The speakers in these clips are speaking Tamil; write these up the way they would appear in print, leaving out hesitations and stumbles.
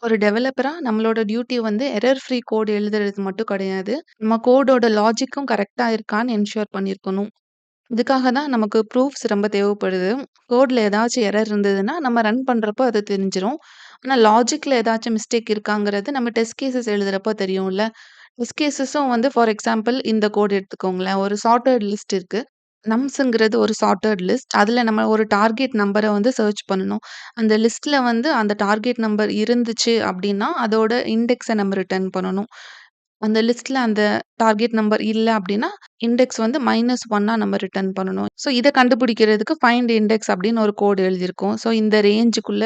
ஒரு டெவலப்பரா நம்மளோட டியூட்டி வந்து எரர் ஃப்ரீ கோட் எழுதுறது மட்டும் கிடையாது. நம்ம கோடோட லாஜிக்கும் கரெக்ட்டா இருக்கான்னு என்ஷூர் பண்ணியிருக்கணும். இதுக்காக தான் நமக்கு ப்ரூஃப்ஸ் ரொம்ப தேவைப்படுது. கோட்ல ஏதாச்சும் எரர் இருந்ததுன்னா, நம்ம ரன் பண்றப்போ அது தெரிஞ்சிரும். ஆனா லாஜிக்ல ஏதாச்சும் மிஸ்டேக் இருக்காங்கிறது நம்ம டெஸ்ட் கேஸஸ் எழுதுறப்போ தெரியும்ல. டெஸ்ட் கேஸஸும் வந்து ஃபார் எக்ஸாம்பிள் இந்த கோட் எடுத்துக்கோங்களேன். ஒரு சார்ட்டர்ட் லிஸ்ட் இருக்கு. நம்ஸ்ங்கிறது ஒரு சார்ட்டர்ட் லிஸ்ட். அதுல நம்ம ஒரு டார்கெட் நம்பர வந்து சர்ச் பண்ணணும். அந்த லிஸ்ட்ல வந்து அந்த டார்கெட் நம்பர் இருந்துச்சு அப்டின்னா, அதோட இண்டெக்ஸ நம்ம ரிட்டர்ன் பண்ணணும். அந்த லிஸ்ட்ல அந்த டார்கெட் நம்பர் இல்ல அப்டின்னா, இண்டெக்ஸ் வந்து -1 நம்ம ரிட்டர்ன் பண்ணணும். ஸோ இத கண்டுபிடிக்கிறதுக்கு ஃபைண்ட் இண்டெக்ஸ் அப்டின்னு ஒரு கோட் எழுதியிருக்கோம். ஸோ இந்த ரேஞ்சுக்குள்ள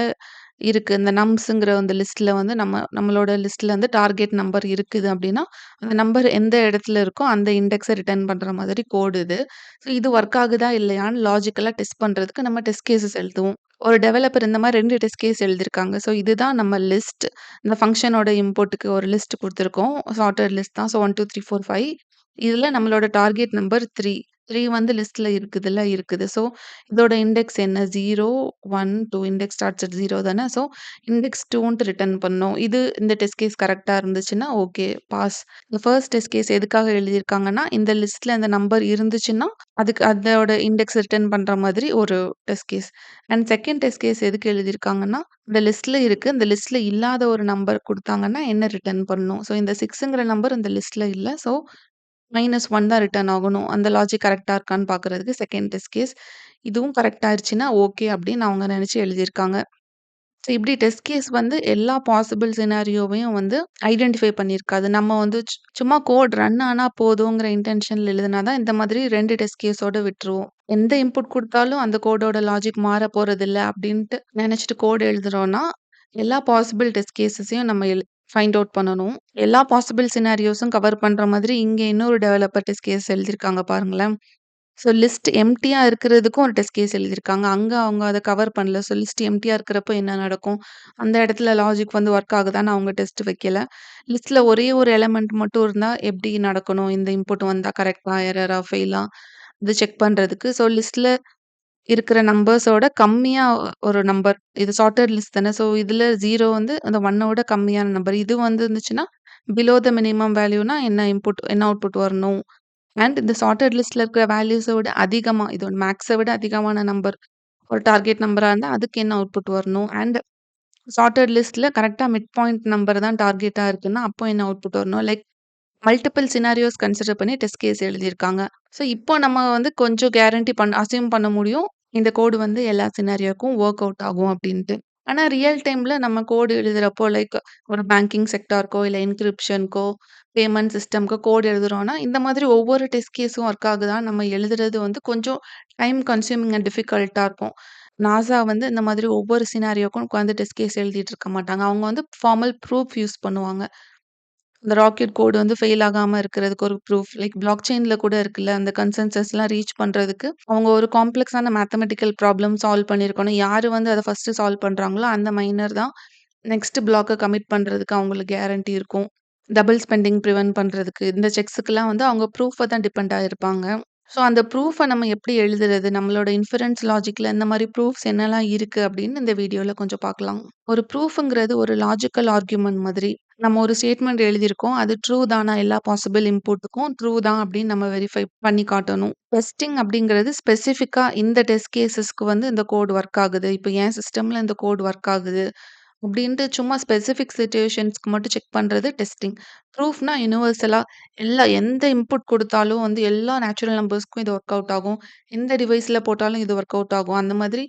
இருக்கு. இந்த நம்ஸ்ங்கிற அந்த லிஸ்ட்ல வந்து நம்மளோட லிஸ்ட்ல வந்து டார்கெட் நம்பர் இருக்குது அப்டின்னா, அந்த நம்பர் எந்த இடத்துல இருக்கோ அந்த இண்டெக்ஸ ரிட்டர்ன் பண்ற மாதிரி கோடு இது. ஸோ இது வொர்க் ஆகுதா இல்லையான்னு லாஜிக்கலா டெஸ்ட் பண்றதுக்கு நம்ம டெஸ்ட் கேஸஸ் எழுதுவோம். ஒரு டெவலப்பர் இந்த மாரி 2 டெஸ்ட் கேஸ் எழுதியிருக்காங்க. ஸோ இதுதான் நம்ம லிஸ்ட். இந்த ஃபங்ஷனோட இம்போர்ட்‌டுக்கு ஒரு லிஸ்ட் குடுத்துருக்கோம். சார்ட்டட் லிஸ்ட் தான். ஸோ 1, 2, 3, 4, 5 இதுல நம்மளோட டார்கெட் நம்பர் 3. 3 வந்து லிஸ்ட்ல இருக்குதுல்ல இருக்குது. ஸோ இதோட இண்டெக்ஸ் என்ன? 0, 1, 2 இண்டெக்ஸ் ஸ்டார்ட்ஸ் அட் 0 தானே. ஸோ இண்டெக்ஸ் 2ன்ட்டு ரிட்டர்ன் பண்ணணும். இந்த டெஸ்ட் கேஸ் கரெக்ட்டா இருந்துச்சுன்னா, ஓகே பாஸ். இந்த ஃபர்ஸ்ட் டெஸ்ட் கேஸ் எதுக்காக எழுதியிருக்காங்கன்னா, இந்த லிஸ்ட்ல இந்த நம்பர் இருந்துச்சுன்னா, அதுக்கு அதோட இண்டெக்ஸ் ரிட்டர்ன் பண்ற மாதிரி ஒரு test case. And second test case எதுக்கு எழுதியிருக்காங்கன்னா, இந்த லிஸ்ட்ல இருக்கு. இந்த லிஸ்ட்ல இல்லாத ஒரு நம்பர் குடுத்தாங்கன்னா, என்ன ரிட்டர்ன் பண்ணணும்? ஸோ இந்த 6ங்கிற நம்பர் இந்த லிஸ்ட்ல இல்ல. ஸோ -1 தான் ரிட்டர்ன் ஆகணும். அந்த லாஜிக் கரெக்ட்டா இருக்கான்னு பார்க்குறதுக்கு செகண்ட் டெஸ்ட் கேஸ். இதுவும் கரெக்ட் ஆயிருச்சுன்னா, ஓகே அப்படின்னு அவங்க நெனச்சு எழுதியிருக்காங்க. ஸோ இப்படி டெஸ்ட் கேஸ் வந்து எல்லா பாசிபிள் சினாரியோவையும் வந்து ஐடென்டிஃபை பண்ணியிருக்காது. நம்ம வந்து சும்மா கோட் ரன் ஆனா போதுங்கிற இன்டென்ஷன்ல எழுதுனா தான் இந்த மாதிரி 2 டெஸ்ட் கேஸோட விட்டுருவோம். எந்த இன்புட் குடுத்தாலும் அந்த கோடோட லாஜிக் மாற போறதில்ல அப்படின்ட்டு நெனச்சுட்டு கோட் எழுதுறோம்னா, எல்லா பாசிபிள் டெஸ்ட் கேஸஸையும் நம்ம ஃபைண்ட் அவுட் பண்ணணும். எல்லா பாசிபிள் சினாரியோஸும் கவர் பண்ற மாதிரி இங்க இன்னொரு டெவலப்பர் டெஸ்ட் கேஸ் எழுதியிருக்காங்க பாருங்களேன். ஸோ லிஸ்ட் எம்ப்டியா இருக்கிறதுக்கும் ஒரு டெஸ்ட் கேஸ் எழுதியிருக்காங்க. அங்க அவங்க அத கவர் பண்ணல. ஸோ லிஸ்ட் எம்ப்டியா இருக்கிறப்போ என்ன நடக்கும்? அந்த இடத்துல லாஜிக் வந்து ஒர்க் ஆகுதான்னு அவங்க டெஸ்ட் வைக்கல. லிஸ்ட்ல ஒரே ஒரு எலிமெண்ட் மட்டும் இருந்தா எப்படி நடக்கணும்? இந்த இன்புட் வந்தா கரெக்ட்டா, எரரா, ஃபெயிலா இது செக் பண்றதுக்கு. ஸோ லிஸ்ட்ல இருக்கிற நம்பர்ஸோட கம்மியா ஒரு நம்பர். இது சார்ட்டட் லிஸ்ட் தானே. ஸோ இதுல 0 வந்து அந்த 1 விட கம்மியான நம்பர். இது வந்து இருந்துச்சுன்னா, பிலோ த மினிமம் வேல்யூனா என்ன அவுட்புட் வரணும்? அண்ட் இந்த சார்ட்டட் லிஸ்ட்ல இருக்கிற வேல்யூஸ விட அதிகமா, இதோட மேக்ஸ விட அதிகமான நம்பர் ஒரு டார்கெட் நம்பரா இருந்தா, அதுக்கு என்ன அவுட்புட் வரணும்? அண்ட் சார்ட்டட் லிஸ்ட்ல கரெக்ட்டா மிட் பாயிண்ட் நம்பர் தான் டார்கெட்டா இருக்குன்னா, அப்போ என்ன அவுட்புட் வரணும்? லைக் மல்டிபிள் சினாரியோஸ் கன்சிடர் பண்ணி டெஸ்ட் கேஸ் எழுதியிருக்காங்க. ஸோ இப்போ நம்ம வந்து கொஞ்சம் கேரண்டி அஸ்யூம் பண்ண முடியும். இந்த கோடு வந்து எல்லா சினாரியோக்கும் வொர்க் அவுட் ஆகும் அப்டின்ட்டு. ஆனா ரியல் டைம்ல நம்ம கோடு எழுதுறப்போ லைக் ஒரு பேங்கிங் செக்டார்க்கோ, இல்ல என்கிரிப்ஷன்க்கோ, பேமெண்ட் சிஸ்டம்க்கோ கோட் எழுதுறோம்னா, இந்த மாதிரி ஒவ்வொரு டெஸ்ட் கேஸும் ஒர்க் ஆகுதான்னு நம்ம எழுதுறது வந்து கொஞ்சம் டைம் கன்சியூமிங் அண்ட் டிஃபிகல்ட்டா இருக்கும். நாசா வந்து இந்த மாதிரி ஒவ்வொரு சினாரியோக்கும் உட்காந்து டெஸ்ட் கேஸ் எழுதிட்டு இருக்க மாட்டாங்க. அவங்க வந்து ஃபார்மல் ப்ரூஃப் யூஸ் பண்ணுவாங்க. இந்த ராக்கெட் கோடு வந்து ஃபெயில் ஆகாம இருக்கிறதுக்கு ஒரு ப்ரூஃப் லைக் பிளாக் செயின்ல கூட இருக்குல்ல. அந்த கன்சென்சஸ்லாம் ரீச் பண்றதுக்கு அவங்க ஒரு காம்ப்ளக்ஸான மேத்தமேட்டிக்கல் ப்ராப்ளம் சால்வ் பண்ணியிருக்கணும். யாரு வந்து அத ஃபர்ஸ்ட்டு சால்வ் பண்றாங்களோ, அந்த மைனர் தான் நெக்ஸ்ட் பிளாக்க கமிட் பண்றதுக்கு அவங்களுக்கு கேரண்டி இருக்கும். டபுள் ஸ்பெண்டிங் பிரிவென்ட் பண்றதுக்கு. இந்த செக்ஸுக்குலாம் வந்து அவங்க ப்ரூஃப தான் டிபெண்ட் ஆயிருப்பாங்க. ஸோ அந்த ப்ரூஃப நம்ம எப்படி எழுதுறது? நம்மளோட இன்ஃபரன்ஸ் லாஜிக்ல இந்த மாரி ப்ரூஃப்ஸ் என்னலாம் இருக்கு அப்படின்னு இந்த வீடியோல கொஞ்சம் பார்க்கலாம். ஒரு ப்ரூஃப்ங்கிறது ஒரு லாஜிக்கல் ஆர்குமென்ட் மாதிரி. நம்ம ஒரு ஸ்டேட்மெண்ட் எழுதியிருக்கோம். அது ட்ரூ தானா எல்லா பாசிபிள் இன்புட்‌டுக்கும் ட்ரூ தான் அப்படின்னு நம்ம வெரிஃபை பண்ணி காட்டணும். டெஸ்டிங் அப்படிங்கிறது ஸ்பெசிஃபிக்கா இந்த டெஸ்ட் கேஸஸ்க்கு வந்து இந்த கோட் ஒர்க் ஆகுது. இப்ப என் சிஸ்டம்ல இந்த கோட் ஒர்க் ஆகுது. அப்படின்ட்டு சும்மா ஸ்பெசிஃபிக் சிட்யூவேஷன்ஸ்க்கு மட்டும் செக் பண்றது டெஸ்டிங். ப்ரூஃப்னா யுனிவர்சலா எந்த இன்புட் குடுத்தாலும் வந்து எல்லா நேச்சுரல் நம்பர்ஸ்க்கும் இது ஒர்க் அவுட் ஆகும். எந்த டிவைஸ்ல போட்டாலும் இது ஒர்க் அவுட் ஆகும். அந்த மாதிரி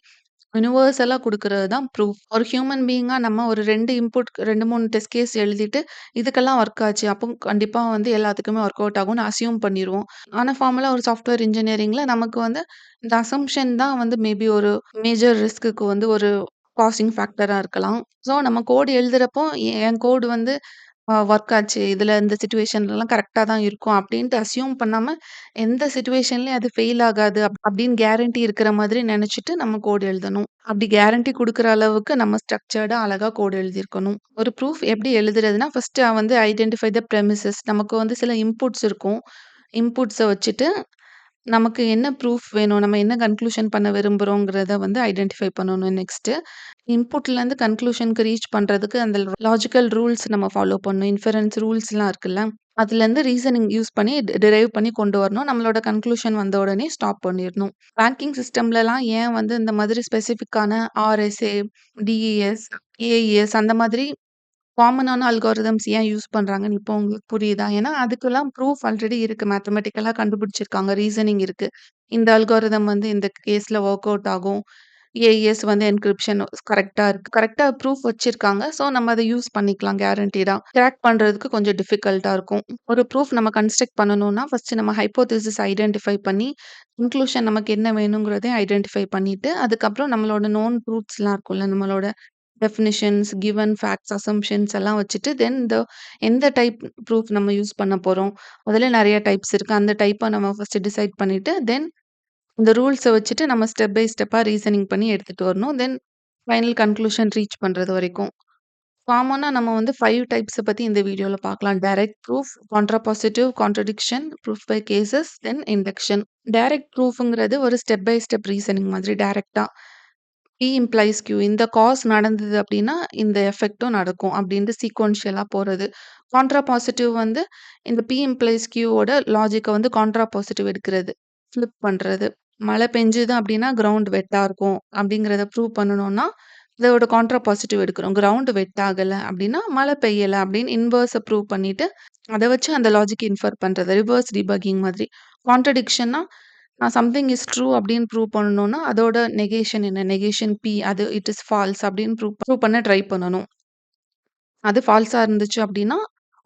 யுனிவர்சலா குடுக்குறது தான் ப்ரூஃப். ஒரு ஹியூமன் பீயிங்கா நம்ம ஒரு 2 இன்புட் 2, 3 டெஸ்ட் கேஸ் எழுதிட்டு, இதுக்கெல்லாம் ஒர்க் ஆச்சு. அப்போ கண்டிப்பா வந்து எல்லாத்துக்குமே ஒர்க் அவுட் ஆகும்னு அஸ்யூம் பண்ணிருவோம். ஆனா ஃபார்மலா ஒரு சாஃப்ட்வேர் இன்ஜினியரிங்ல நமக்கு வந்து இந்த அசம்ப்ஷன் தான் வந்து மேபி ஒரு மேஜர் ரிஸ்க்குக்கு வந்து ஒரு காசிங் ஃபேக்டரா இருக்கலாம். ஸோ நம்ம கோட் எழுதுறப்போ என் கோட் வந்து ஒர்க் ஆச்சு. இதுல இந்த சிட்யூவேஷன்லலாம் கரெக்ட்டா தான் இருக்கும் அப்டின்ட்டு அஸ்யூம் பண்ணாம, எந்த சிட்யூவேஷன்லயும் அது ஃபெயில் ஆகாது அப்டின்னு கேரண்டி இருக்கிற மாதிரி நெனச்சுட்டு நம்ம கோட் எழுதணும். அப்டி கேரண்டி குடுக்குற அளவுக்கு நம்ம ஸ்ட்ரக்சர்டா அழகா கோட் எழுதியிருக்கணும். ஒரு ப்ரூஃப் எப்டி எழுதுறதுன்னா, ஃபர்ஸ்ட்டு வந்து ஐடென்டிஃபை த பிரெமிசஸ் நமக்கு வந்து சில இன்புட்ஸ் இருக்கும். இன்புட்ஸ வச்சுட்டு நமக்கு என்ன ப்ரூஃப் வேணும்? நம்ம என்ன கன்க்ளூஷன் பண்ண விரும்புறோங்கிறத வந்து ஐடென்டிஃபை பண்ணணும் நெக்ஸ்ட்டு. இன்புட்லேருந்து கன்க்ளூஷனுக்கு ரீச் பண்றதுக்கு அந்த லாஜிக்கல் ரூல்ஸ் நம்ம ஃபாலோ பண்ணணும். இன்ஃபரன்ஸ் ரூல்ஸ்லாம் இருக்குல்ல. அதுலேருந்து ரீசனிங் யூஸ் பண்ணி டிரைவ் பண்ணி கொண்டு வரணும். நம்மளோட கன்க்ளூஷன் வந்த உடனே ஸ்டாப் பண்ணிறணும். பேங்கிங் சிஸ்டம்லலாம் ஏன் வந்து இந்த மாதிரி ஸ்பெசிஃபிக்கான ஆர்எஸ்ஏ, டிஇஎஸ், ஏஇஎஸ் அந்த மாதிரி காமனான அல்காரிதம்ஸ் ஏன் யூஸ் பண்றாங்கன்னு இப்போ உங்களுக்கு புரியுதா? ஏன்னா, அதுக்கெல்லாம் ப்ரூஃப் ஆல்ரெடி இருக்கு. மேத்தமேட்டிக்கலா கண்டுபிடிச்சிருக்காங்க. ரீசனிங் இருக்கு. இந்த அல்காரிதம் வந்து இந்த கேஸ்ல வொர்க் அவுட் ஆகும். ஏஇஎஸ் வந்து என்கிரிப்ஷன் கரெக்ட்டா இருக்கு. கரெக்ட்டா ப்ரூஃப் வச்சிருக்காங்க. ஸோ, நம்ம அத யூஸ் பண்ணிக்கலாம் கேரண்டீடா. கிராக் பண்றதுக்கு கொஞ்சம் டிஃபிகல்ட்டா இருக்கும். ஒரு ப்ரூஃப் நம்ம கன்ஸ்ட்ரக்ட் பண்ணணும்னா, ஃபர்ஸ்ட் நம்ம ஹைப்போதீசிஸ் ஐடென்டிஃபை பண்ணி, கன்க்ளூஷன் நமக்கு என்ன வேணுங்கிறதையும் ஐடென்டிஃபை பண்ணிட்டு, அதுக்கப்புறம் நம்மளோட நோன் ட்ரூத்ஸ்லாம் இருக்கும்ல, நம்மளோட டெஃபினிஷன்ஸ், கிவன் ஃபேக்ட்ஸ், அசம்ப்ஷன்ஸ் எல்லாம் வச்சுட்டு, தென் எந்த டைப் ப்ரூஃப் நம்ம யூஸ் பண்ண போறோம். அதுல நெறைய டைப்ஸ் இருக்கு. அந்த டைப்ப நம்ம ஃபர்ஸ்ட் டிசைட் பண்ணிட்டு, தென் இந்த ரூல்ஸ வச்சுட்டு நம்ம ஸ்டெப் பை ஸ்டெப்பா ரீசனிங் பண்ணி எடுத்துட்டு வரணும். தென் ஃபைனல் கன்க்ளூஷன் ரீச் பண்றது வரைக்கும். காமனா நம்ம வந்து 5 டைப்ஸ பத்தி இந்த வீடியோல பார்க்கலாம். Direct proof, contrapositive, contradiction, proof by cases, then induction. Direct ப்ரூஃப்ங்கிறது ஒரு ஸ்டெப் பை ஸ்டெப் ரீசனிங் மாதிரி டைரக்ட்டா. P implies Q. இந்த காஸ் நடந்தது அப்டின்னா, இந்த எஃபெக்ட்டும் நடக்கும் அப்டின்ட்டு சீக்வென்ஷியலா போறது. கான்ட்ரா பாசிட்டிவ் வந்து இந்த P இம்ப்ளைஸ் Q ஓட லாஜிக்க வந்து கான்ட்ரா பாசிட்டிவ் எடுக்கிறது. ஃபிளிப் பண்றது. மழை பெஞ்சுது அப்டின்னா, கிரவுண்ட் வெட்டா இருக்கும் அப்டிங்கிறத ப்ரூவ் பண்ணணும்னா, இதோட கான்ட்ரா பாசிட்டிவ் எடுக்கிறோம். கிரவுண்ட் வெட் ஆகல அப்டின்னா, மழை பெய்யல அப்டின்னு இன்வெர்ஸ ப்ரூவ் பண்ணிட்டு, அத வச்சு அந்த லாஜிக் இன்ஃபர் பண்றது. ரிவர்ஸ் டிபக்கிங் மாதிரி. கான்ட்ரடிக்ஷன்னா சம்திங் இஸ் ட்ரூ அப்படின்னு ப்ரூவ் பண்ணணும்னா, அதோட நெகேஷன் என்ன? நெகேஷன் P அது இட் இஸ் ஃபால்ஸ் அப்படின்னு ப்ரூவ் பண்ண ட்ரை பண்ணணும். அது ஃபால்ஸா இருந்துச்சு அப்படின்னா,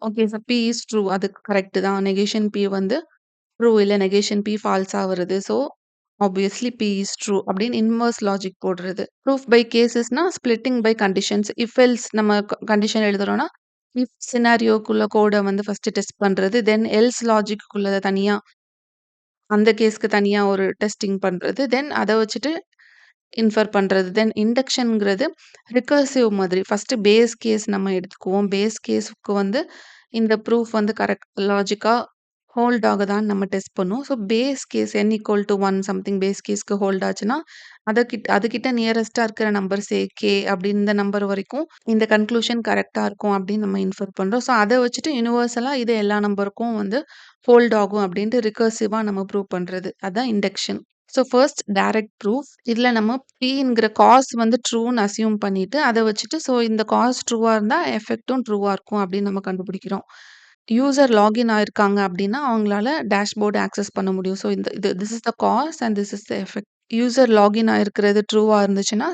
ஓகே P இஸ் ட்ரூ. அது கரெக்ட் தான். நெகேஷன் P வந்து ட்ரூ இல்ல நெகேஷன் P ஃபால்ஸா வருது. So, obviously P is true அப்படின்னு இன்வெர்ஸ் லாஜிக் போடுறது. ப்ரூஃப் பை கேஸஸ்னா splitting by conditions. If else நம்ம கண்டிஷன் எழுதுறோம்னா, இஃப் சினாரியோக்குள்ள கோட வந்து ஃபர்ஸ்ட் டெஸ்ட் பண்றது. தென் எல்ஸ் லாஜிக்குள்ள தனியா அந்த கேஸ்க்கு தனியா ஒரு டெஸ்டிங் பண்றது. தென் அத வச்சுட்டு இன்ஃபர் பண்றது. தென் இண்டக்ஷன்ங்கிறது ரிகர்சிவ் மாதிரி. ஃபர்ஸ்ட்டு பேஸ் கேஸ் நம்ம எடுத்துக்குவோம். பேஸ் கேஸ்க்கு வந்து இந்த ப்ரூஃப் வந்து கரெக்ட் லாஜிக்கா ஹோல்ட் ஆகுதான்னு நம்ம டெஸ்ட் பண்ணுவோம். So base case n = 1 something base கேஸ்க்கு ஹோல்ட் ஆச்சுன்னா, அதுகிட்ட நியரஸ்ட்டா இருக்கிற நம்பர் k அப்படின்னு இந்த நம்பர் வரைக்கும் இந்த கன்க்ளூஷன் கரெக்ட்டா இருக்கும் அப்படின்னு நம்ம இன்ஃபர் பண்றோம். ஸோ அத வச்சுட்டு யுனிவர்சலா இது எல்லா நம்பருக்கும் வந்து ஹோல்ட் ஆகும் அப்படின்ட்டு ரிகர்சிவா நம்ம ப்ரூவ் பண்றது. அதான் induction. So first direct proof. இதுல நம்ம Pங்கிற காஸ் வந்து ட்ரூன்னு அஸ்யூம் பண்ணிட்டு, அத வச்சுட்டு இந்த காஸ் ட்ரூவா இருந்தா எஃபெக்ட்டும் ட்ரூவா இருக்கும் அப்படின்னு நம்ம கண்டுபிடிக்கிறோம். யூசர் லாகின் ஆயிருக்காங்க அப்படின்னா, அவங்களால டேஷ்போர்ட் ஆக்சஸ் பண்ண முடியும். So this is the cause and this is the effect. User login ஆயிருக்கிறது ட்ரூவா இருந்துச்சுன்னா,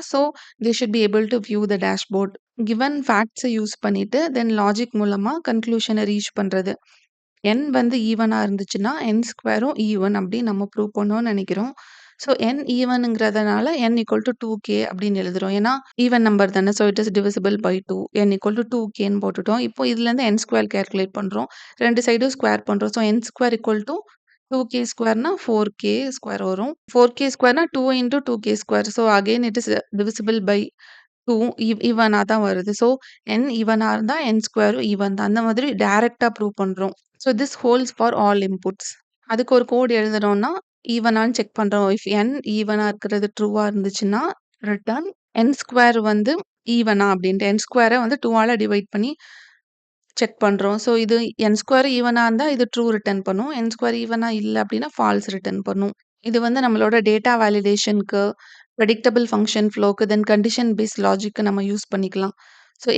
they should be able to view the dashboard. Given facts use பண்ணிட்டு, தென் லாஜிக் மூலமா கன்க்ளூஷன ரீச் பண்றது. n வந்து ஈவனா இருந்துச்சுன்னா, n2ம் ஈவன் அப்படின்னு நம்ம ப்ரூவ் பண்ணோம்னு நெனைக்கிறோம். n ஈவன்ங்கிறதுனால n = 2k அப்படின்னு எழுதுறோம். ஏன்னா, ஈவன் நம்பர் தானே. It is divisible by 2. n = 2kன்னு போட்டுட்டோம். இப்போ இதுலேருந்து n² கால்குலேட் பண்றோம். 2 சைடும் ஸ்கொயர் பண்றோம். n² = 2k²னா 4k² வரும். 4k²னா 2 × 2k². Again it is divisible by 2 ஈவனா தான் வருது. n ஈவனா இருந்தா n²ம் ஈவன் தான். அந்த மாதிரி டைரக்ட்டா ப்ரூவ் பண்றோம். This holds for all inputs. அதுக்கு ஒரு கோட் எழுதுறோம்னா, ஈவனான்னு செக் பண்றோம். இஃப் n ஈவனா இருக்கிறது ட்ரூவா இருந்துச்சுன்னா, ரிட்டர்ன் n² வந்து ஈவனா அப்படின்ட்டு n² வந்து 2ஆல டிவைட் பண்ணி செக் பண்றோம். இது n² ஈவனா இருந்தா இது ட்ரூ ரிட்டர்ன் பண்ணும். n² ஈவனா இல்ல அப்படின்னா ஃபால்ஸ் ரிட்டர்ன் பண்ணும். இது வந்து நம்மளோட டேட்டா வேலிடேஷனுக்கு, ப்ரெடிக்டபிள் ஃபங்ஷன் ஃப்ளோக்கு, தென் கண்டிஷன் பேஸ்ட் லாஜிக்கு நம்ம யூஸ் பண்ணிக்கலாம்.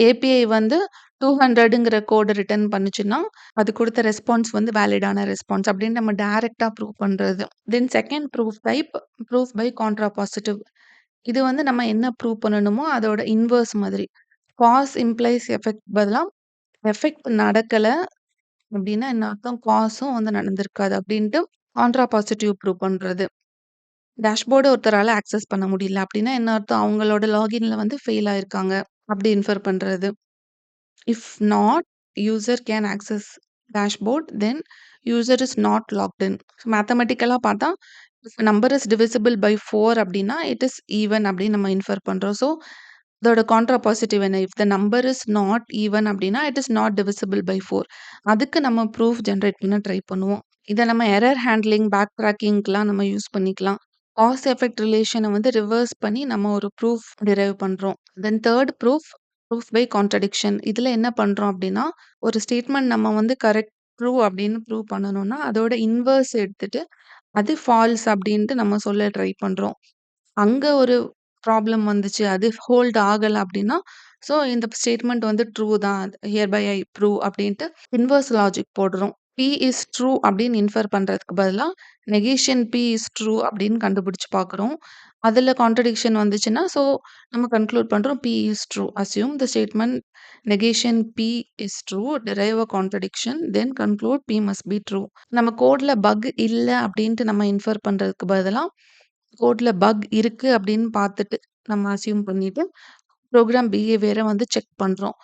API வந்து 200ங்கிற கோட ரிட்டர்ன் பண்ணுச்சுன்னா, அது குடுத்த ரெஸ்பான்ஸ் வந்து வேலிடான ரெஸ்பான்ஸ் அப்படின்னு நம்ம டைரக்ட்டா ப்ரூவ் பண்றது. Then second proof type, proof by contrapositive. இது வந்து நம்ம என்ன ப்ரூவ் பண்ணணுமோ அதோட இன்வெர்ஸ் மாதிரி. காஸ் இம்ப்ளைஸ் எஃபெக்ட் பதிலா எஃபெக்ட் நடக்கல அப்படின்னா என்ன அர்த்தம்? காஸும் வந்து நடந்திருக்காது அப்படின்ட்டு கான்ட்ராபாசிட்டிவ் ப்ரூவ் பண்றது. டேஷ்போர்ட ஒருத்தரால ஆக்சஸ் பண்ண முடியல அப்படின்னா என்ன அர்த்தம்? அவங்களோட லாகின்ல வந்து ஃபெயில் ஆயிருக்காங்க அப்படி இன்ஃபர் பண்றது. If not user can access dashboard, then user is not locked in. மேத்தமெட்டிக்கலா பார்த்தா if number is divisible by 4 அப்படின்னா இட் இஸ் ஈவன் அப்படின்னு நம்ம இன்ஃபர் பண்றோம். அதோட கான்ட்ராபாசிட்டிவ் என்ன? If the number is not even அப்படின்னா it is not divisible by 4. அதுக்கு நம்ம ப்ரூஃப் ஜெனரேட் பண்ண ட்ரை பண்ணுவோம். இத நம்ம எரர் ஹேண்ட்லிங், பேக் ட்ராக்கிங்க்குலாம் நம்ம யூஸ் பண்ணிக்கலாம். காஸ் எஃபெக்ட் ரிலேஷன வந்து ரிவர்ஸ் பண்ணி நம்ம ஒரு ப்ரூஃப் டிரைவ் பண்றோம். தென் 3 ப்ரூஃப் பை கான்ட்ரடிக்ஷன். இதுல என்ன பண்றோம் அப்டின்னா, ஒரு ஸ்டேட்மெண்ட் நம்ம வந்து கரெக்ட், ட்ரூ அப்படின்னு ப்ரூவ் பண்ணணும்னா, அதோட இன்வெர்ஸ் எடுத்துட்டு, அது ஃபால்ஸ் அப்டின்ட்டு நம்ம சொல்ல ட்ரை பண்றோம். அங்க ஒரு ப்ராப்ளம் வந்துச்சு. அது ஹோல்ட் ஆகல அப்டின்னா, ஸோ இந்த ஸ்டேட்மெண்ட் வந்து ட்ரூ தான். ஹியர் பை ஐ ப்ரூவ் அப்டின்ட்டு இன்வெர்ஸ் லாஜிக் போடுறோம். P இஸ் ட்ரூ அப்டின்னு இன்ஃபர் பண்றதுக்கு பதிலா, நெகேஷன் P இஸ் ட்ரூ அப்டின்னு கண்டுபிடிச்சு பார்க்குறோம். அதுல கான்ட்ரடிக்ஷன் வந்துச்சுன்னா, ஸோ நம்ம கன்க்ளூட் பண்றோம் P is true. Assume the statement negation P is true, drive a contradiction, then conclude P must be true. நம்ம கோட்ல பக் இல்ல அப்டின்ட்டு நம்ம இன்ஃபர் பண்றதுக்கு பதிலா, கோட்ல பக் இருக்கு அப்படின்னு பார்த்துட்டு, நம்ம அஸ்யூம் பண்ணிட்டு, ப்ரோகிராம் பிஹேவியர வந்து செக் பண்றோம்.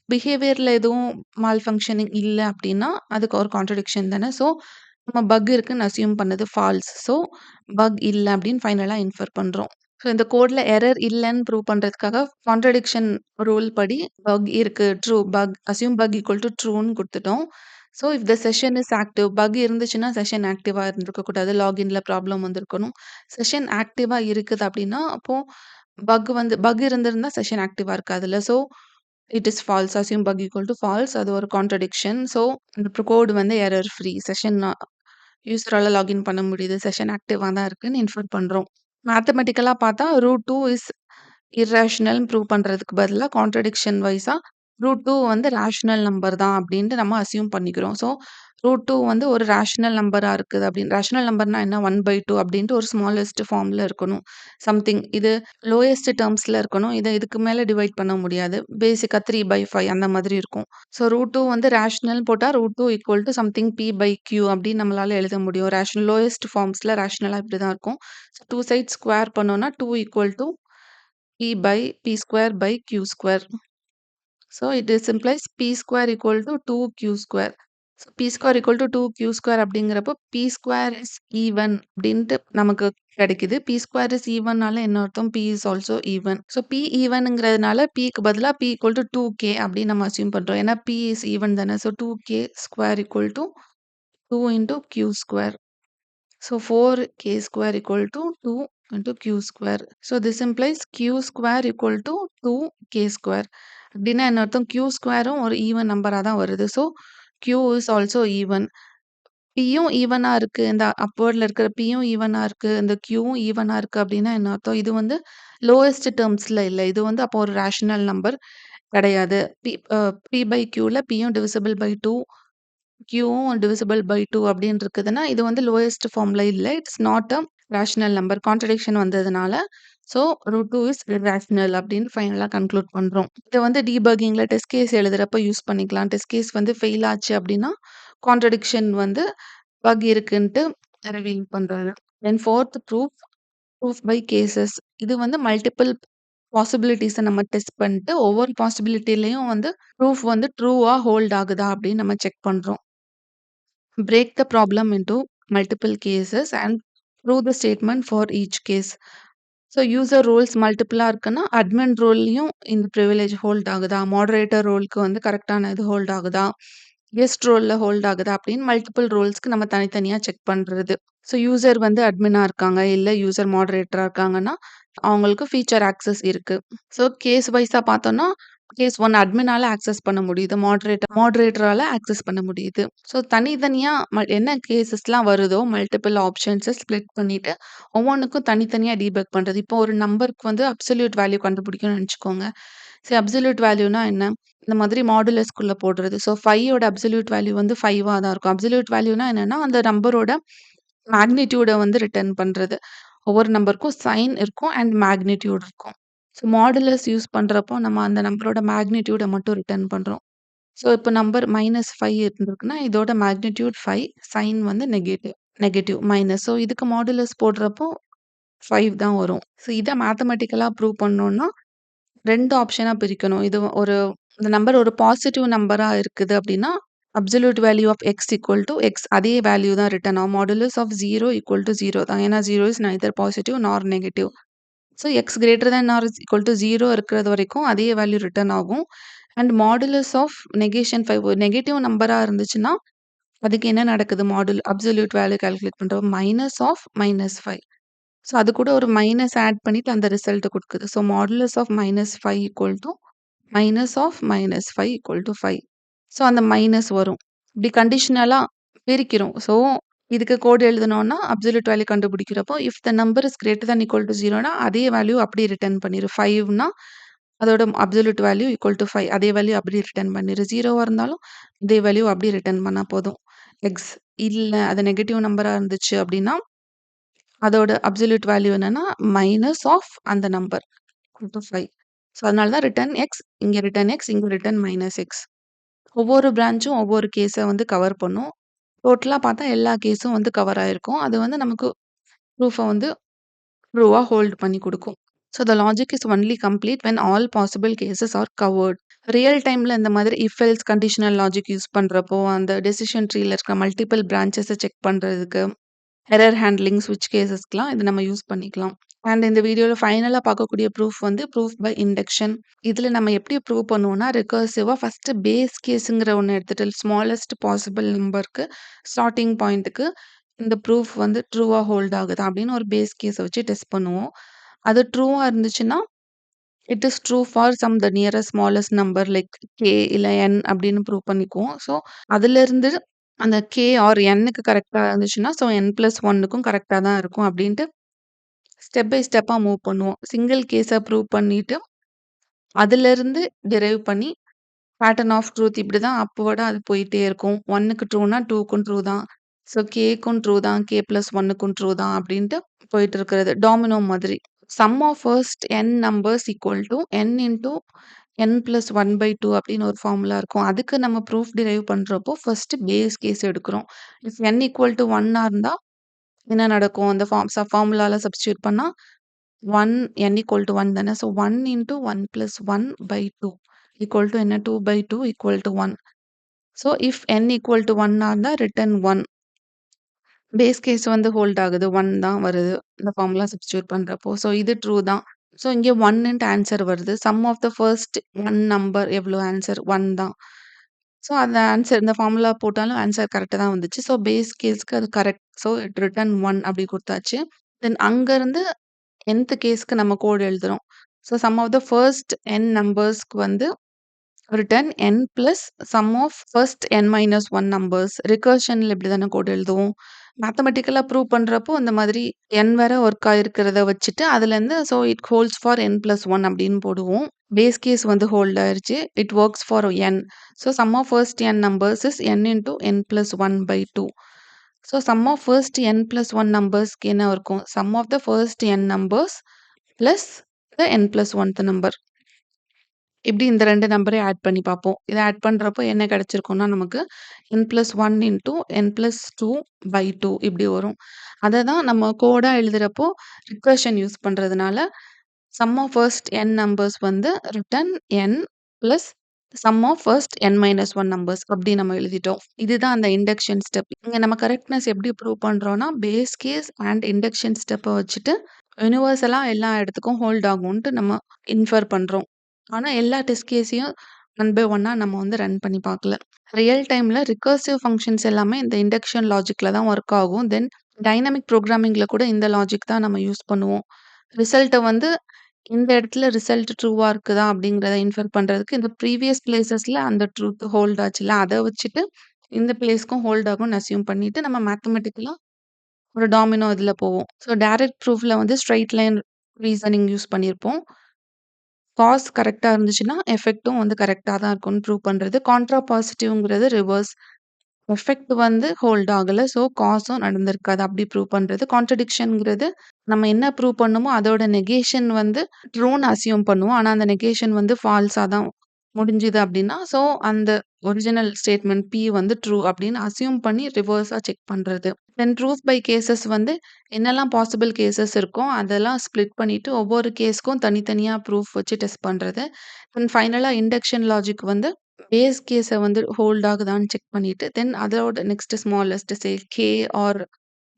பிஹேவியர்ல எதுவும் மால்ஃபங்ஷனிங் இல்ல அப்படின்னா, அதுக்கு ஒரு கான்ட்ரடிக்ஷன் தானே. ஸோ, நம்ம பக் இருக்குன்னு அஸ்யூம் பண்ணது ஃபால்ஸ். ஸோ, பக் இல்ல அப்படின்னு ஃபைனலா இன்ஃபர் பண்றோம். ஸோ, இந்த கோட்ல எரர் இல்லன்னு ப்ரூவ் பண்றதுக்காக கான்ட்ரடிக்ஷன் ரூல் படி பக் இருக்கு, true, bug assume bug equal to ட்ரூன்னு குடுத்துட்டோம். So, if the session is active, bug இருந்துச்சுன்னா செஷன் ஆக்டிவா இருந்திருக்கக்கூடாது. லாகின்ல ப்ராப்ளம் வந்திருக்கணும். செஷன் ஆக்டிவா இருக்குது அப்படின்னா, அப்போ பக் இருந்திருந்தா செஷன் ஆக்டிவா இருக்காதுல்ல. So, it is false. Assume bug equal to false. அது ஒரு கான்ட்ரடிக்ஷன். ஸோ, இந்த கோட் வந்து எரர் ஃப்ரீ. செஷன் யூசரால லாகின் பண்ண முடியுது. செஷன் ஆக்டிவா தான் இருக்குன்னு இன்ஃபர் பண்றோம். மேத்தமேட்டிக்கலா பார்த்தா ரூட் 2 இஸ் இர்ரேஷனல்ன்னு ப்ரூவ் பண்றதுக்கு பதிலா கான்ட்ரடிக்ஷன் வைஸா √2 வந்து ரேஷனல் நம்பர் தான் அப்டின்ட்டு நம்ம அஸ்யூம் பண்ணிக்கிறோம். ஸோ √2 வந்து ஒரு ரேஷனல் நம்பரா இருக்குது அப்டின்னு. ரேஷனல் நம்பர்னா என்ன? 1/2 அப்டின்ட்டு ஒரு ஸ்மாலஸ்ட் ஃபார்ம்ல இருக்கணும். சம்திங் இது லோயஸ்ட் டெர்ம்ஸ்ல இருக்கணும். இதுக்கு மேல டிவைட் பண்ண முடியாது. பேசிக்கா 3/5 அந்த மாதிரி இருக்கும். ஸோ √2 வந்து ரேஷனல் போட்டா √2 ஈக்குவல் டூ சம்திங் p/q அப்டின்னு நம்மளால எழுத முடியும். லோயஸ்ட் ஃபார்ம்ஸ்ல ரேஷனலா இப்படிதான் இருக்கும். 2 சைட்ஸ் ஸ்கொயர் பண்ணோம்னா 2 equal to p square by q square. So it is implies p square equal to 2q square. So p square equal to 2q square அப்படிங்கிறப்போ p square is even அப்படின்ட்டு நமக்கு கிடைக்குது. p square is evenனால என்ன அர்த்தம்? p is also even. So p evenங்கிறதுனால pக்கு பதிலா p equal to 2k அப்படின்னு நம்ம அசியூம் பண்றோம். ஏன்னா p is even தானே. So 2k square equal to 2 into q square. So 4k square equal to 2 into q square. So this implies q square equal to 2k square. அப்படின்னா என்ன அர்த்தம்? q ஸ்கொயரும் ஒரு ஈவன் நம்பரா தான் வருது. So q is also even. pயும் ஈவனா இருக்கு. இந்த அப்வர்ட்ல இருக்கிற pயும் ஈவனா இருக்கு. இந்த qவும் ஈவனா இருக்கு அப்படின்னா என்ன அர்த்தம்? இது வந்து லோயஸ்ட் டெர்ம்ஸ்ல இல்ல. இது வந்து அப்போ ஒரு ரேஷனல் நம்பர் கிடையாது. p/qல pயும் டிவிசிபிள் பை 2 க்யூவும் டிவிசிபிள் பை 2 அப்படின்னு இருக்குதுன்னா, இது வந்து லோயஸ்ட் ஃபார்ம்ல இல்ல. It's not a rational number. Contradiction வந்ததுனால, ஸோ √2 இஸ் இர்ரேஷனல் அப்படின்னு ஃபைனலா கன்க்ளூட் பண்றோம். இத வந்து டீபக்கிங்ல டெஸ்ட் கேஸ் எழுதுறப்ப யூஸ் பண்ணிக்கலாம். டெஸ்ட் கேஸ் வந்து ஃபெயில் ஆச்சு அப்படின்னா, கான்ட்ரடிக்ஷன் வந்து பக் இருக்குன்ட்டு ரிவீல் பண்றது. தென் 4த் ப்ரூஃப் பை கேஸஸ். இது வந்து மல்டிபிள் பாசிபிலிட்டீஸ நம்ம டெஸ்ட் பண்ணிட்டு, ஒவ்வொரு பாசிபிலிட்டிலயும் வந்து ப்ரூஃப் வந்து ட்ரூவா ஹோல்ட் ஆகுதா அப்படின்னு நம்ம செக் பண்றோம். Break the problem into multiple cases and prove the statement for each case. So user roles மல்டிபிளா இருக்குன்னா, அட்மின் ரோல்லயும் இந்த பிரிவிலேஜ் ஹோல்ட் ஆகுதா? மாடரேட்டர் ரோலுக்கு வந்து கரெக்ட்டான இது ஹோல்ட் ஆகுதா? கெஸ்ட் ரோல்ல ஹோல்ட் ஆகுதா? அப்படின்னு மல்டிபிள் ரோல்ஸ்க்கு நம்ம தனித்தனியா செக் பண்றது. ஸோ யூசர் வந்து அட்மினா இருக்காங்க, இல்ல யூசர் மாடரேட்டரா இருக்காங்கன்னா, அவங்களுக்கு ஃபீச்சர் ஆக்சஸ் இருக்கு. ஸோ கேஸ் வைஸா பார்த்தோம்னா, கேஸ் 1 அட்மினால ஆக்சஸ் பண்ண முடியுது. மாடரேட்டரால ஆக்சஸ் பண்ண முடியுது. ஸோ தனித்தனியா என்ன கேஸஸ்லாம் வருதோ மல்டிபிள் ஆப்ஷன்ஸ ஸ்ப்ளிட் பண்ணிட்டு, ஒவ்வொன்னுக்கும் தனித்தனியா டீபக் பண்றது. இப்போ ஒரு நம்பருக்கு வந்து அப்சல்யூட் வேல்யூ கண்டுபிடிக்கணும்னு நெனச்சுக்கோங்க. சரி அப்சல்யூட் வேல்யூனா என்ன? இந்த மாதிரி மாடுலஸ்குள்ள போடுறது. ஸோ 5 ஓட அப்சல்யூட் வேல்யூ வந்து 5ஆ தான் இருக்கும். அப்சல்யூட் வேல்யூனா என்னன்னா, அந்த நம்பரோட மேக்னிட்யூட வந்து ரிட்டர்ன் பண்றது. ஒவ்வொரு நம்பருக்கும் சைன் இருக்கும் அண்ட் மேக்னிட்யூட் இருக்கும். ஸோ மாடுலஸ் யூஸ் பண்றப்போ நம்ம அந்த நம்பரோட மேக்னிட்யூட மட்டும் ரிட்டர்ன் பண்றோம். ஸோ இப்போ நம்பர் -5 இருந்திருக்குன்னா, இதோட மேக்னிட்யூட் 5, சைன் வந்து நெகட்டிவ் மைனஸ். ஸோ இதுக்கு மாடுலஸ் போடுறப்போ 5 தான் வரும். ஸோ இத மேத்தமேட்டிக்கலா ப்ரூவ் பண்ணோம்னா 2 ஆப்ஷனா பிரிக்கணும். இது ஒரு இந்த நம்பர் ஒரு பாசிட்டிவ் நம்பரா இருக்குது அப்டின்னா, absolute value of x equal to x அதே வேல்யூ தான் ரிட்டர்ன் ஆகும். மாடுலஸ் ஆஃப் 0 ஈக்குவல் டூ 0 தான். ஏன்னா 0 is neither positive nor negative. So x greater than or equal to 0 இருக்கிறது வரைக்கும் அதே வேல்யூ ரிட்டர்ன் ஆகும். அண்ட் மாடுலஸ் ஆஃப் நெகேஷன் 5 ஒரு நெகட்டிவ் நம்பரா இருந்துச்சுன்னா, அதுக்கு என்ன நடக்குது? அப்சல்யூட் வேல்யூ கால்குலேட் பண்றப்போ -5. ஸோ அது கூட ஒரு மைனஸ் ஆட் பண்ணிட்டு அந்த ரிசல்ட்ட குடுக்குது. So modulus of -5 equal to -5 so அந்த மைனஸ் வரும். இப்படி கண்டிஷனலா பிரிக்கிறோம். ஸோ இதுக்கு கோட் எழுதுனோம்னா, அப்சல்யூட் வேல்யூ கண்டுபிடிக்கிறப்போ, if the number is greater then equal to 0னா அதே வேல்யூ அப்படியே ரிட்டர்ன் பண்ணிரும். 5னா அதோட அப்சல்யூட் வேல்யூ ஈக்குவல் டூ 5 அதே வேல்யூ அப்படியே ரிட்டர்ன் பண்ணிரு. 0வா இருந்தாலும் இதே வேல்யூ அப்படியே ரிட்டர்ன் பண்ணா போதும். எக்ஸ் இல்ல அது நெகட்டிவ் நம்பரா இருந்துச்சு அப்படின்னா, அதோட அப்சல்யூட் வேல்யூ என்னன்னா, மைனஸ் ஆஃப் அந்த நம்பர் ஈக்குவல் டூ 5. ஸோ அதனால தான் ரிட்டர்ன் எக்ஸ், இங்க ரிட்டர்ன் எக்ஸ், இங்க ரிட்டர்ன் -x. ஒவ்வொரு பிரான்ச்சும் ஒவ்வொரு கேஸ வந்து கவர் பண்ணும். டோட்டலா பார்த்தா எல்லா கேஸும் வந்து கவர் ஆயிருக்கும். அது வந்து நமக்கு ப்ரூஃப வந்து ட்ரூவா ஹோல்ட் பண்ணி குடுக்கும். So the logic is only complete when all possible cases are covered. Real டைம்ல இந்த மாதிரி if else conditional logic use பண்றப்போ, அந்த டெசிஷன் ட்ரீல இருக்க மல்டிபிள் பிரான்ச்சஸ செக் பண்றதுக்கு, எரர் ஹேண்ட்லிங், ஸ்விட்ச் கேஸஸ்க்குலாம் இத நம்ம யூஸ் பண்ணிக்கலாம். அண்ட் இந்த வீடியோல ஃபைனலா பார்க்கக்கூடிய ப்ரூஃப் வந்து ப்ரூஃப் பை இண்டக்ஷன். இதுல நம்ம எப்படி ப்ரூவ் பண்ணுவோம்னா, ரிகர்சிவா ஃபர்ஸ்ட்டு பேஸ் கேஸ்ங்கிற ஒண்ணு எடுத்துட்டு, ஸ்மாலஸ்ட் பாசிபிள் நம்பருக்கு ஸ்டார்ட்டிங் பாயிண்ட்க்கு இந்த ப்ரூஃப் வந்து ட்ரூவா ஹோல்ட் ஆகுதா அப்படின்னு ஒரு பேஸ் கேஸ வச்சு டெஸ்ட் பண்ணுவோம். அது ட்ரூவா இருந்துச்சுன்னா, it is true for the nearest smallest number like K இல்ல என் அப்படின்னு ப்ரூவ் பண்ணிக்குவோம். ஸோ அதிலிருந்து அந்த கே ஆர் என்னுக்கு கரெக்ட்டா இருந்துச்சுன்னா, ஸோ n+1க்கும் கரெக்ட்டா தான் இருக்கும் அப்படின்ட்டு ஸ்டெப் பை ஸ்டெப்பா மூவ் பண்ணுவோம். சிங்கிள் கேஸ ப்ரூவ் பண்ணிட்டு, அதிலிருந்து டிரைவ் பண்ணி பேட்டர்ன் ஆஃப் ட்ரூத் இப்படிதான் அப்வர்டா அது போயிட்டே இருக்கும். 1க்கு ட்ரூனா 2க்கும் ட்ரூ தான். ஸோ கேக்கும் ட்ரூ தான். k+1க்கும் ட்ரூ தான் அப்படின்ட்டு போயிட்டு இருக்கிறது. டாமினோ மாதிரி. Sum of first n numbers equal to n into n+1/2 அப்படின்னு ஒரு ஃபார்முலா இருக்கும். அதுக்கு நம்ம ப்ரூஃப் டிரைவ் பண்றப்போ ஃபர்ஸ்ட் பேஸ் கேஸ் எடுக்கிறோம். இஃப் n ஈக்குவல் டூ 1ஆ இருந்தா என்ன நடக்கும்? அந்த ஃபார்முலால சப்ஸ்டிட்யூட் பண்ணா 1 n ஈக்குவல் டூ 1 தானே. ஸோ 1 இன்டூ 1+1/2 ஈக்குவல் டூ என்ன? 2/2 equal to 1. So if n equal to 1ஆ இருந்தா ரிட்டர்ன் 1. பேஸ் கேஸ் வந்து ஹோல்ட் ஆகுது. 1 தான் வருது. இந்த ஃபார்முலா சப்ஸ்டிட்யூட் பண்றப்போ. ஸோ இது ட்ரூ தான். ஸோ இங்க 1ன்ட்டு ஆன்ஸர் வருது. Sum of the first 1 number எவ்வளோ ஆன்ஸர் 1 தான். ஸோ அந்த ஆன்ஸர் இந்த ஃபார்முலா போட்டாலும் ஆன்ஸர் கரெக்ட்டா தான் வந்துச்சு. ஸோ பேஸ் கேஸ்க்கு அது கரெக்ட். ஸோ இட் ரிட்டர்ன் 1 அப்படி குடுத்தாச்சு. தென் அங்கருந்து nth கேஸ்க்கு நம்ம கோட் எழுதுறோம். So sum of the first n நம்பர்ஸ்க்கு வந்து return n plus sum of first n-1 numbers. ரிகர்ஷன்ல இப்படி தானே கோட் எழுதுவோம். மேத்தமேட்டிக்கலா ப்ரூவ் பண்றப்போ இந்த மாதிரி n வரை ஒர்க் ஆயிருக்கிறத வச்சுட்டு அதுலேருந்து so it holds for n+1 அப்படின்னு போடுவோம். பேஸ் கேஸ் வந்து ஹோல்ட் ஆயிருச்சு. It works for n. So sum of first n numbers is n into n+1/2. So sum of first n+1 நம்பர்ஸ்க்கு என்ன இருக்கும்? Sum of the first n numbers plus the n+1th number. இப்படி இந்த 2 நம்பரையும் ஆட் பண்ணி பார்ப்போம். இத ஆட் பண்றப்போ என்ன கிடைச்சிருக்கும்னா, நமக்கு n+1 இன்டூ n+2/2 இப்படி வரும். அத தான் நம்ம கோடா எழுதுறப்போ ரிகர்ஷன் யூஸ் பண்றதுனால, sum of first n numbers வந்து return n plus sum of first n-1 numbers அப்படி நம்ம எழுதிட்டோம். இதுதான் அந்த இண்டக்ஷன் ஸ்டெப். இங்க நம்ம கரெக்ட்னஸ் எப்படி ப்ரூவ் பண்றோம்னா, பேஸ் கேஸ் அண்ட் இண்டக்ஷன் ஸ்டெப்ப வச்சுட்டு யுனிவர்சலா எல்லா இடத்துக்கும் ஹோல்ட் ஆகும்ன்ட்டு நம்ம இன்ஃபர் பண்றோம். ஆனா எல்லா டெஸ்ட் கேஸையும் ஒன் பை ஒன்னா நம்ம வந்து ரன் பண்ணி பார்க்கல. ரியல் டைம்ல ரிகர்சிவ் ஃபங்ஷன்ஸ் எல்லாமே இந்த இண்டக்ஷன் லாஜிக்ல தான் ஒர்க் ஆகும். தென் டைனமிக் புரோகிராமிங்ல கூட இந்த லாஜிக் தான் நம்ம யூஸ் பண்ணுவோம். ரிசல்ட்ட வந்து இந்த இடத்துல ரிசல்ட் ட்ரூவா இருக்குதா அப்படிங்கிறத இன்ஃபர் பண்றதுக்கு இந்த ப்ரீவியஸ் பிளேஸஸ்ல அந்த ட்ரூத் ஹோல்ட் ஆச்சுல்ல, அத வச்சுட்டு இந்த பிளேஸ்க்கும் ஹோல்ட் ஆகும்னு அஸ்யூம் பண்ணிட்டு நம்ம மேத்தமேட்டிக்கலா ஒரு டாமினோ இதுல போவோம். ஸோ டைரக்ட் ப்ரூஃப்ல வந்து ஸ்ட்ரெய்ட் லைன் ரீசனிங் யூஸ் பண்ணியிருப்போம். காஸ் கரெக்ட்டா இருந்துச்சுன்னா, எஃபெக்ட்டும் வந்து கரெக்ட்டா தான் இருக்கும்னு ப்ரூவ் பண்றது. கான்ட்ரா பாசிட்டிவ்ங்கிறது ரிவர்ஸ். எஃபெக்ட் வந்து ஹோல்ட் ஆகல. ஸோ காஸும் நடந்திருக்காது. அப்படி ப்ரூவ் பண்றது. கான்ட்ரடிக்ஷன்ங்கிறது நம்ம என்ன ப்ரூவ் பண்ணோமோ, அதோட நெகேஷன் வந்து ட்ரூன்னு அஸ்யூம் பண்ணுவோம். ஆனா அந்த நெகேஷன் வந்து ஃபால்ஸா தான் முடிஞ்சுது அப்படின்னா, ஸோ அந்த ஒரிஜினல் ஸ்டேட்மெண்ட் P வந்து ட்ரூ அப்படின்னு அஸ்யூம் பண்ணி ரிவர்ஸா செக் பண்றது. தென் ப்ரூஃப் பை கேஸஸ் வந்து என்னெல்லாம் பாசிபிள் கேஸஸ் இருக்கோ, அதெல்லாம் ஸ்ப்ளிட் பண்ணிட்டு ஒவ்வொரு கேஸ்க்கும் தனித்தனியா ப்ரூஃப் வச்சு டெஸ்ட் பண்றது. தென் ஃபைனலா இண்டக்ஷன் லாஜிக் வந்து பேஸ் கேஸ வந்து ஹோல்ட் ஆகுதான்னு செக் பண்ணிட்டு, தென் அதோட next smallest K or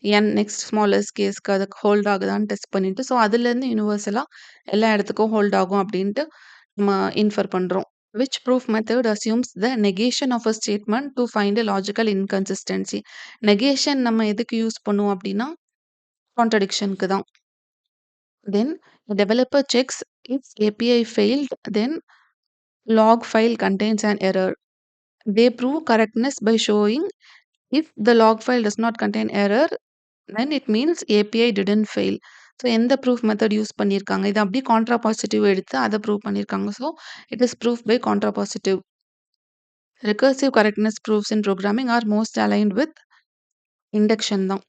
N next smallest கேஸ்க்கு அது ஹோல்ட் ஆகுதான்னு டெஸ்ட் பண்ணிட்டு, ஸோ அதுலேருந்து யுனிவர்சலா எல்லா இடத்துக்கும் ஹோல்ட் ஆகும் அப்படின்ட்டு நம்ம இன்ஃபர் பண்றோம். Which proof method assumes the negation of a statement to find a logical inconsistency? Negation நம்ம எதுக்கு யூஸ் பண்ணுவோம் அப்படின்னா கான்ட்ரடிக்ஷனுக்கு தான். Then the developer checks if API failed, then log file contains an error. They prove correctness by showing if the log file does not contain error, then it means API didn't fail. So எந்த ப்ரூஃப் மெத்தட் யூஸ் பண்ணியிருக்காங்க இது அப்படியே கான்ட்ரா பாசிட்டிவ் எடுத்து அதை ப்ரூவ் பண்ணியிருக்காங்க. So it is proof by contrapositive. Recursive correctness proofs in programming are most aligned with induction தான்.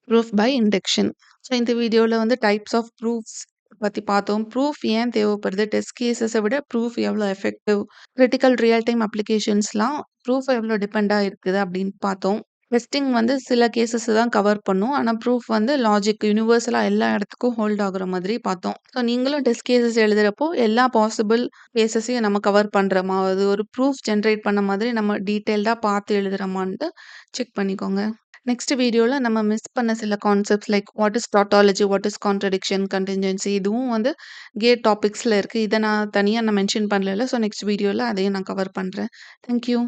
Proof by induction. ஸோ இந்த வீடியோவில் வந்து டைப்ஸ் ஆஃப் ப்ரூஃப்ஸ் பற்றி பார்த்தோம். ப்ரூஃப் ஏன் தேவைப்படுது, டெஸ்ட் கேசஸை விட ப்ரூஃப் எவ்வளோ எஃபெக்டிவ், கிரிட்டிக்கல் ரியல் டைம் அப்ளிகேஷன்ஸ்லாம் ப்ரூஃப் எவ்வளோ டிபெண்டாக இருக்குது அப்படின்னு பார்த்தோம். டெஸ்டிங் வந்து சில கேசஸ் தான் கவர் பண்ணும். ஆனா ப்ரூஃப் வந்து லாஜிக் யுனிவர்சலா எல்லா இடத்துக்கும் ஹோல்ட் ஆகுற மாதிரி பார்த்தோம். ஸோ நீங்களும் டெஸ்ட் கேசஸ் எழுதுறப்போ எல்லா பாசிபிள் கேசஸையும் நம்ம கவர் பண்றோமா? அது ஒரு ப்ரூஃப் ஜெனரேட் பண்ண மாதிரி நம்ம டீட்டெயில்டா பார்த்து எழுதுறோமான்ட்டு செக் பண்ணிக்கோங்க. நெக்ஸ்ட் வீடியோல நம்ம மிஸ் பண்ண சில concepts like what is tautology, what is contradiction, contingency இதுவும் வந்து கேட் டாபிக்ஸ்ல இருக்கு. இத நான் தனியா மென்ஷன் பண்ணல. ஸோ நெக்ஸ்ட் வீடியோல அதையும் நான் கவர் பண்றேன். Thank you.